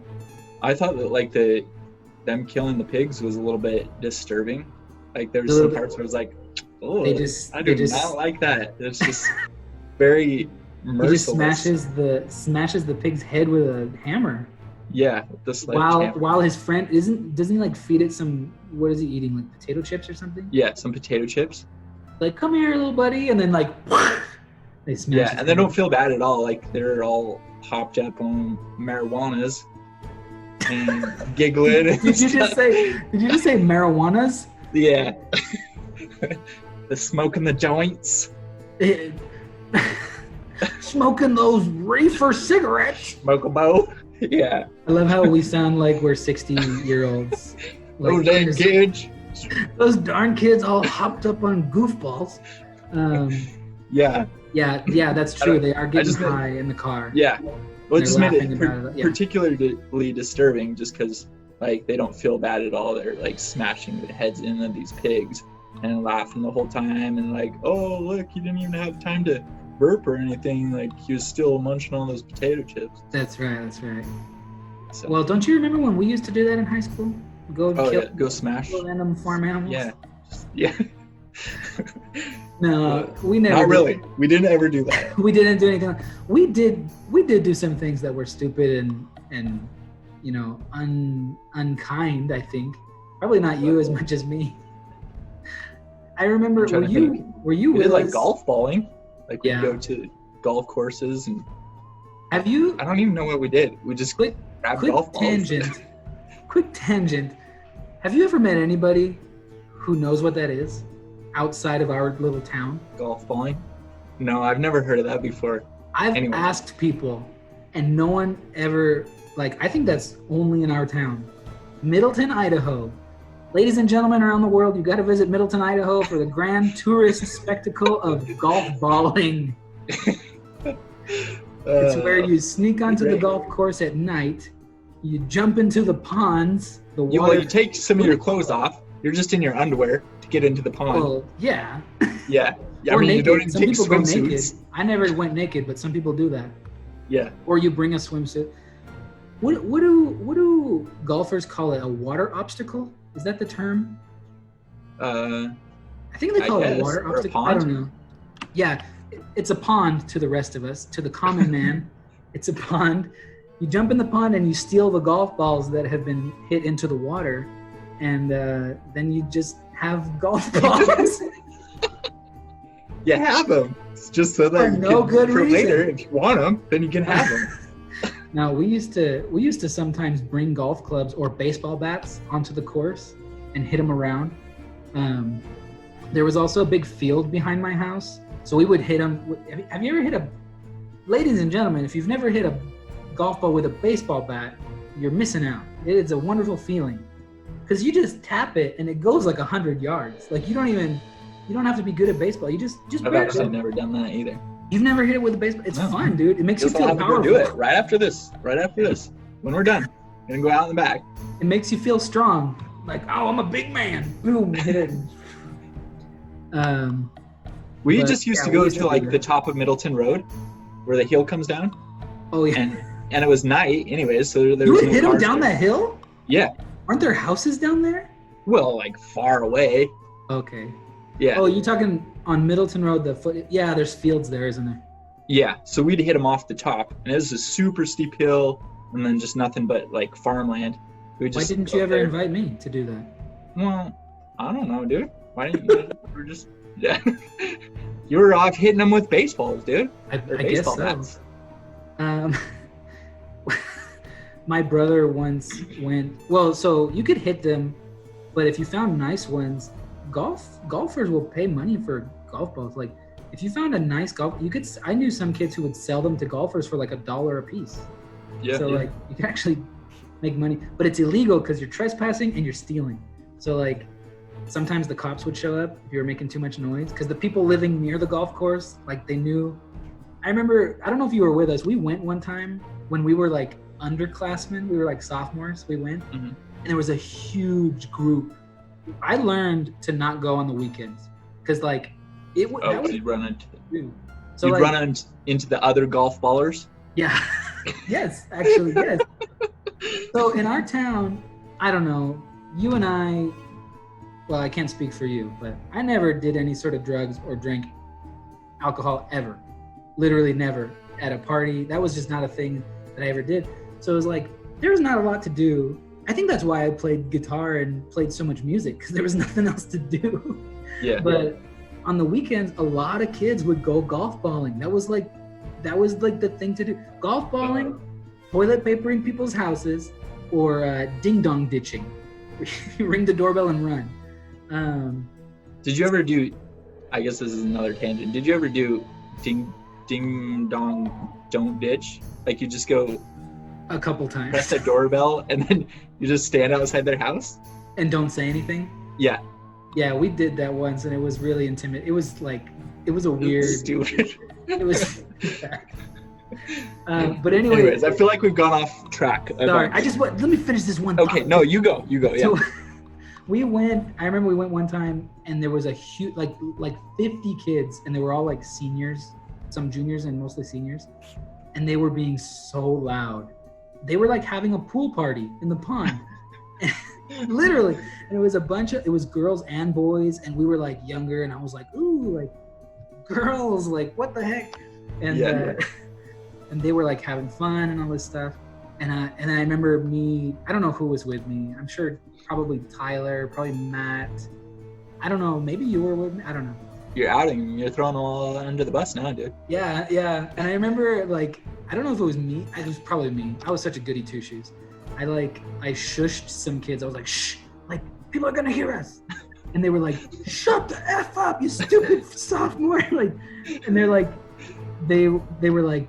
I thought that like them killing the pigs was a little bit disturbing. Like there was some parts where it was like, oh, I do not like that. It's just very merciless. He just smashes the pig's head with a hammer. Yeah, the sledgehammer. While his friend doesn't he like feed it some, what is he eating, like potato chips or something? Yeah, some potato chips. Like, come here, little buddy, and then like they smash. Yeah, and they don't feel bad at all. Like they're all hopped up on marijuanas and giggling. Did you just say marijuanas? Yeah. The smoking the joints. Smoking those reefer cigarettes. Smoke a bow. Yeah. I love how we sound like we're 60-year-olds. Like, those dang kids. Those darn kids all hopped up on goofballs. Yeah. Yeah, that's true. They are getting high in the car. Yeah. Well, it just made it particularly disturbing just because Like, they don't feel bad at all. They're like smashing their heads into these pigs and laughing the whole time, and like, oh look, he didn't even have time to burp or anything. Like, he was still munching on those potato chips. That's right. So, Well, don't you remember when we used to do that in high school? Go go smash random farm animals. Yeah. No, we never. Not really. We didn't ever do that. We didn't do anything. We did do some things that were stupid and unkind. I think probably not you as much as me. I remember. Were you? We did like golf balling. Like, we'd Yeah. go to golf courses and. Have you? I don't even know what we did. We just grabbed golf balls. Quick tangent. Have you ever met anybody who knows what that is outside of our little town? Golf balling? No, I've never heard of that before. I've asked people, and no one ever, I think that's only in our town. Middleton, Idaho. Ladies and gentlemen around the world, you got to visit Middleton, Idaho for the grand tourist spectacle of golf balling. It's where you sneak onto the golf course at night, you jump into the ponds, the water. Well, you take some of your clothes off. You're just in your underwear to get into the pond. Well, yeah. Yeah. Or I mean, naked. you don't even Some take people go naked. swimsuits. I never went naked, but some people do that. Yeah. Or you bring a swimsuit. What do golfers call it? A water obstacle? Is that the term? I think they call it a water obstacle. I don't know. Yeah, it's a pond to the rest of us, to the common man. It's a pond. You jump in the pond and you steal the golf balls that have been hit into the water, and then you just have golf balls. You have them. It's just so that for later, if you want them, then you can have them. Now, we used to sometimes bring golf clubs or baseball bats onto the course and hit them around. There was also a big field behind my house, so we would hit them. Have you ever ladies and gentlemen, if you've never hit a golf ball with a baseball bat, you're missing out. It is a wonderful feeling because you just tap it and it goes like 100 yards. Like, you don't have to be good at baseball. You just. I've actually never done that either. You've never hit it with a baseball? It's fun, dude. It makes you feel powerful. Do it right after this. When we're done, we're gonna go out in the back. It makes you feel strong. Like, oh, I'm a big man. Boom, hit it. We just used to go to like the top of Middleton Road, where the hill comes down. Oh yeah. And it was night, anyways. So there you was would hit them down that hill? Yeah. Aren't there houses down there? Well, like far away. Okay. Yeah. Oh, you talking on Middleton Road? Yeah, there's fields there, isn't there? Yeah. So we'd hit them off the top, and it was a super steep hill, and then just nothing but like farmland. Why didn't you ever invite me to do that? Well, I don't know, dude. Why didn't you? We're just you were off hitting them with baseballs, dude. I guess so. Bats. My brother once went. Well, so you could hit them, but if you found nice ones, golfers will pay money for golf balls. Like, if you found a nice golf, I knew some kids who would sell them to golfers for like $1 a piece. Yeah. So like, you can actually make money, but it's illegal because you're trespassing and you're stealing. So like, sometimes the cops would show up if you were making too much noise, because the people living near the golf course, like, they knew. I remember, I don't know if you were with us. We went one time when we were like underclassmen. We were like sophomores. We went, and there was a huge group. I learned to not go on the weekends because like you'd run into the other golf ballers. Yeah. Yes, actually, yes. So in our town, I don't know, you and I, well, I can't speak for you, but I never did any sort of drugs or drank alcohol ever. Literally never at a party. That was just not a thing that I ever did. So it was like, there was not a lot to do. I think that's why I played guitar and played so much music, because there was nothing else to do. Yeah. But on the weekends, a lot of kids would go golf balling. That was like the thing to do. Golf balling, toilet papering people's houses, or ding dong ditching. You ring the doorbell and run. Did you ever do? I guess this is another tangent. Did you ever do ding dong don't ditch? Like, you just go a couple times, press the doorbell, and then you just stand outside their house and don't say anything. Yeah. Yeah, we did that once, and it was really intimidating. It was a weird. Stupid. It was. But anyway. Anyways, I feel like we've gone off track. Sorry, let me finish this one. Okay, no, you go. Yeah. So, I remember we went one time and there was a huge, like 50 kids, and they were all like seniors, some juniors and mostly seniors. And they were being so loud. They were like having a pool party in the pond. Literally. And it was it was girls and boys, and we were like younger, and I was like, ooh, like girls, like what the heck? And and they were like having fun and all this stuff. And I remember I don't know who was with me. I'm sure probably Tyler, probably Matt. I don't know, maybe you were with me. I don't know. You're outing. You're throwing them all under the bus now, dude. Yeah. And I remember, like, I don't know if it was me. It was probably me. I was such a goody two shoes. I shushed some kids. I was like, shh, like, people are gonna hear us. And they were like, shut the F up, you stupid sophomore. Like, and they're like, they were like,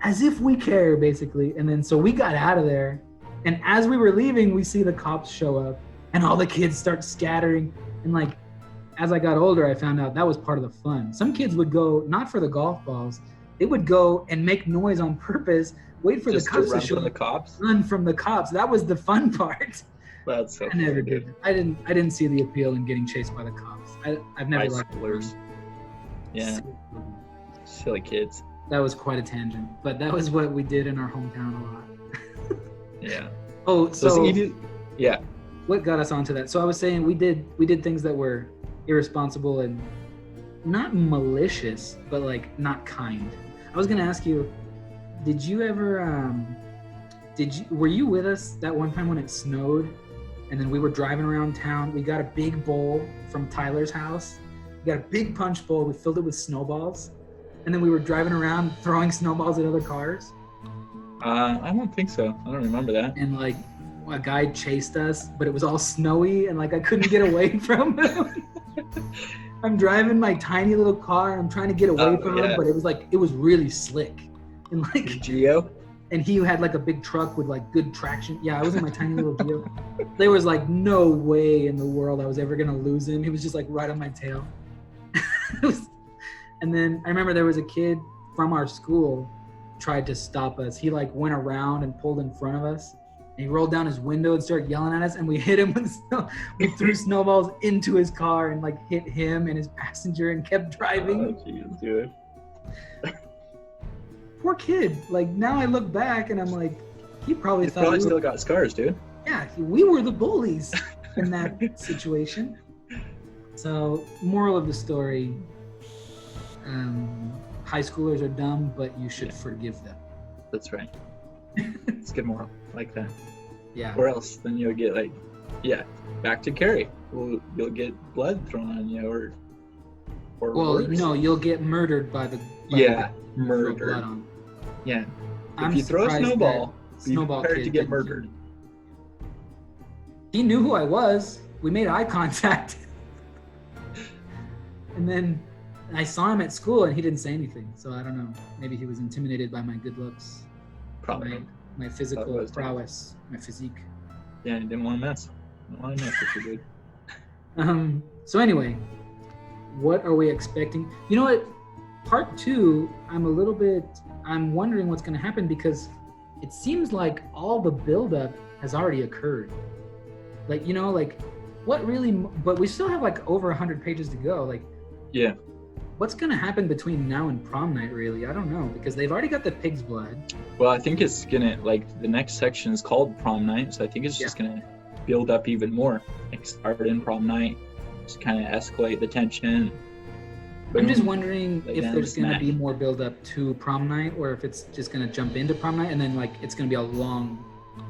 as if we care, basically. And then so we got out of there. And as we were leaving, we see the cops show up and all the kids start scattering. And like, as I got older, I found out that was part of the fun. Some kids would go, not for the golf balls, they would go and make noise on purpose, wait for the cops to show up, run from the cops. That was the fun part. That's so I never did. I didn't see the appeal in getting chased by the cops. I've never liked it. Yeah. Silly kids. That was quite a tangent, but that was what we did in our hometown a lot. Yeah. Oh, so yeah. What got us onto that? So I was saying we did things that were irresponsible and not malicious, but like not kind. I was gonna ask you, did you ever were you with us that one time when it snowed and then we were driving around town? We got a big bowl from Tyler's house. We got a big punch bowl, we filled it with snowballs, and then we were driving around throwing snowballs at other cars. I don't think so. I don't remember that. And like a guy chased us, but it was all snowy and like I couldn't get away from him. I'm driving my tiny little car and I'm trying to get away from him, but it was really slick. And like Geo? And he had like a big truck with like good traction. Yeah, I was in my tiny little Geo. There was like no way in the world I was ever gonna lose him. He was just like right on my tail. And then I remember there was a kid from our school tried to stop us. He like went around and pulled in front of us. And he rolled down his window and started yelling at us, and we hit him with snow. We threw snowballs into his car and like hit him and his passenger and kept driving. Oh, jeez, dude. Poor kid. Like now I look back and I'm like, he probably thought probably still got scars, dude. Yeah, we were the bullies in that situation. So, moral of the story: high schoolers are dumb, but you should forgive them. That's right. It's good moral. Like that. Yeah. Or else then you'll get like, back to Carrie. You'll get blood thrown on you, or well, worse. No, you'll get murdered by the murdered. Blood on. Yeah. If you throw a snowball, be prepared to get murdered. He knew who I was. We made eye contact. And then I saw him at school and he didn't say anything. So I don't know. Maybe he was intimidated by my good looks. Probably. My physical prowess, my physique. Yeah, he didn't want to mess. Didn't want to mess with you, dude. So anyway, what are we expecting? You know what? Part 2, I'm wondering what's going to happen because it seems like all the buildup has already occurred. Like, you know, like what really, but we still have like over 100 pages to go. Like, yeah. What's going to happen between now and prom night, really? I don't know, because they've already got the pig's blood. Well, I think it's going to, like, the next section is called prom night, so I think it's just going to build up even more. Like, start in prom night, just kind of escalate the tension. I'm just wondering if there's going to be more build up to prom night, or if it's just going to jump into prom night, and then, like, it's going to be a long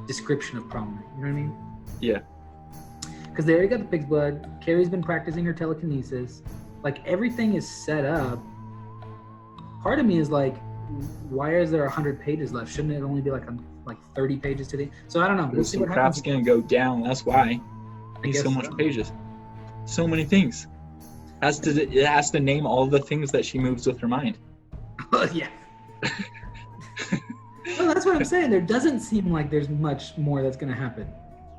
description of prom night. You know what I mean? Yeah. Because they already got the pig's blood. Carrie's been practicing her telekinesis. Like, everything is set up. Part of me is like, why is there 100 pages left? Shouldn't it only be like 30 pages today? So I don't know. We'll see what happens. Craft's gonna go down. That's why. Needs so much pages. So many things. It has to name all the things that she moves with her mind. Yeah. Well, that's what I'm saying. There doesn't seem like there's much more that's gonna happen.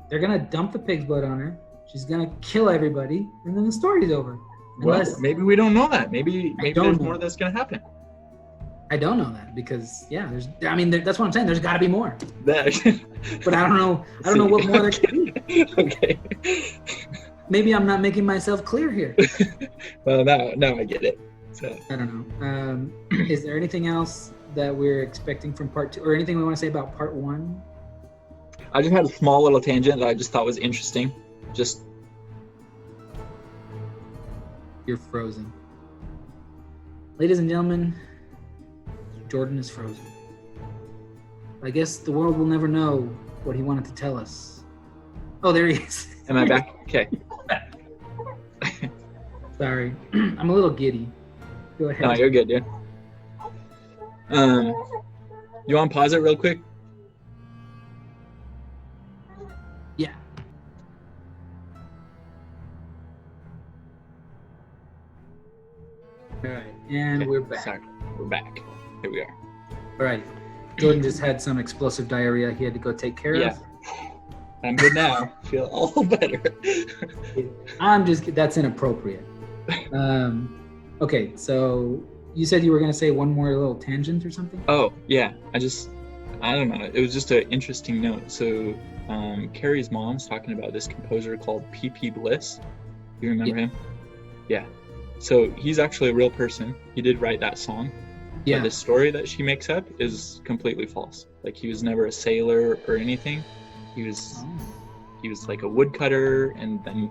They're gonna dump the pig's blood on her. She's gonna kill everybody, and then the story's over. Well, maybe we don't know that. Maybe there's more that's going to happen. I don't know that because that's what I'm saying. There's got to be more, That. but I don't know. I don't know what more there could be. Okay. Maybe I'm not making myself clear here. Well, now I get it. So. I don't know. Is there anything else that we're expecting from part 2, or anything we want to say about part 1? I just had a small little tangent that I just thought was interesting. Just. You're frozen. Ladies and gentlemen, Jordan is frozen. I guess the world will never know what he wanted to tell us. Oh, there he is. Am I back? Okay. Sorry. I'm a little giddy. Go ahead. No, you're good, dude. You want to pause it real quick? Yeah. All right, and Okay, we're back. Sorry, we're back. Here we are. All right. Jordan just had some explosive diarrhea he had to go take care Yeah. of. I'm good now. Feel all better. That's inappropriate. Okay, so you said you were going to say one more little tangent or something? Oh, yeah. I don't know. It was just an interesting note. So, Carrie's mom's talking about this composer called P.P. Bliss. You remember him? Yeah. So he's actually a real person. He did write that song. Yeah. But the story that she makes up is completely false. Like, he was never a sailor or anything. He was like a woodcutter, and then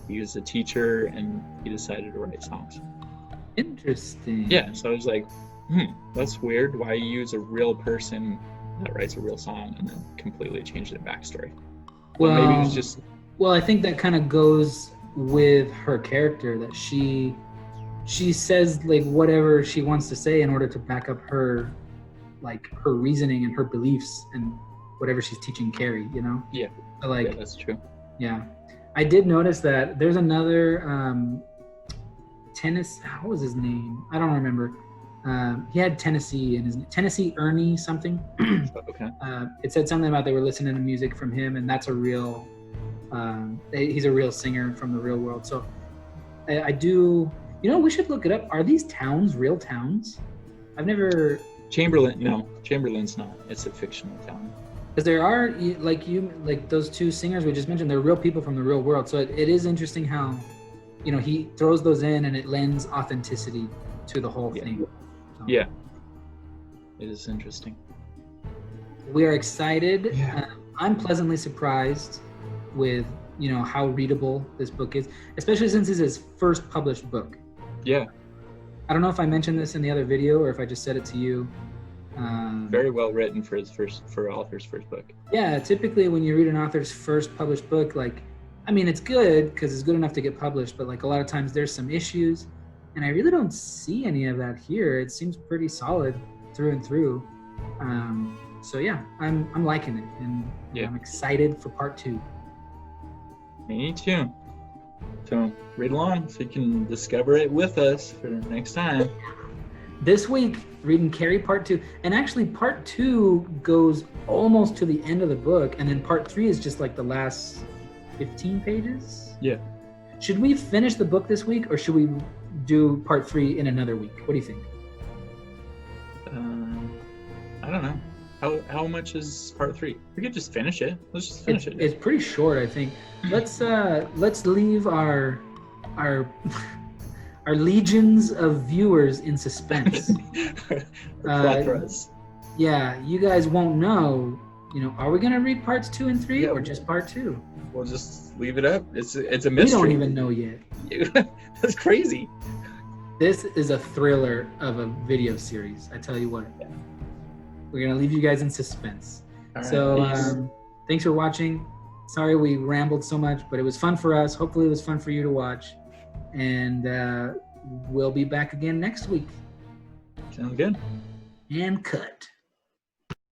he was a teacher, and he decided to write songs. Interesting. Yeah, so I was like, that's weird. Why use a real person that writes a real song and then completely change the backstory? Well, maybe it was just... Well, I think that kind of goes with her character, that she says like whatever she wants to say in order to back up her reasoning and her beliefs and whatever she's teaching Carrie, you know? Yeah. So, like, yeah, that's true. Yeah. I did notice that there's another what was his name? I don't remember. He had Tennessee in his Tennessee Ernie something. Okay. It said something about they were listening to music from him, and that's a real he's a real singer from the real world. So I do, we should look it up. Are these towns real towns? I've never... Chamberlain's not. It's a fictional town. Because there are, like those two singers we just mentioned, they're real people from the real world. So it is interesting how, he throws those in and it lends authenticity to the whole thing. So, yeah. It is interesting. We are excited. Yeah. I'm pleasantly surprised with, how readable this book is, especially since it's his first published book. Yeah. I don't know if I mentioned this in the other video or if I just said it to you. Very well written for author's first book. Yeah, typically when you read an author's first published book, it's good because it's good enough to get published, but a lot of times there's some issues, and I really don't see any of that here. It seems pretty solid through and through. So yeah, I'm liking it, and I'm excited for part 2. Me too. So read along so you can discover it with us for next time. This week, reading Carrie part 2, and actually part 2 goes almost to the end of the book, and then part 3 is just like the last 15 pages. Yeah. Should we finish the book this week, or should we do part 3 in another week? What do you think? I don't know. How much is part 3? We could just finish it. Let's just finish it. It's pretty short, I think. Let's leave our legions of viewers in suspense. Yeah, you guys won't know. Are we gonna read parts 2 and 3 or just part 2? We'll just leave it up. It's a mystery. We don't even know yet. That's crazy. This is a thriller of a video series. I tell you what. Yeah. We're gonna leave you guys in suspense. All right, so thanks for watching. Sorry we rambled so much, but it was fun for us. Hopefully it was fun for you to watch. And we'll be back again next week. Sounds good. And cut.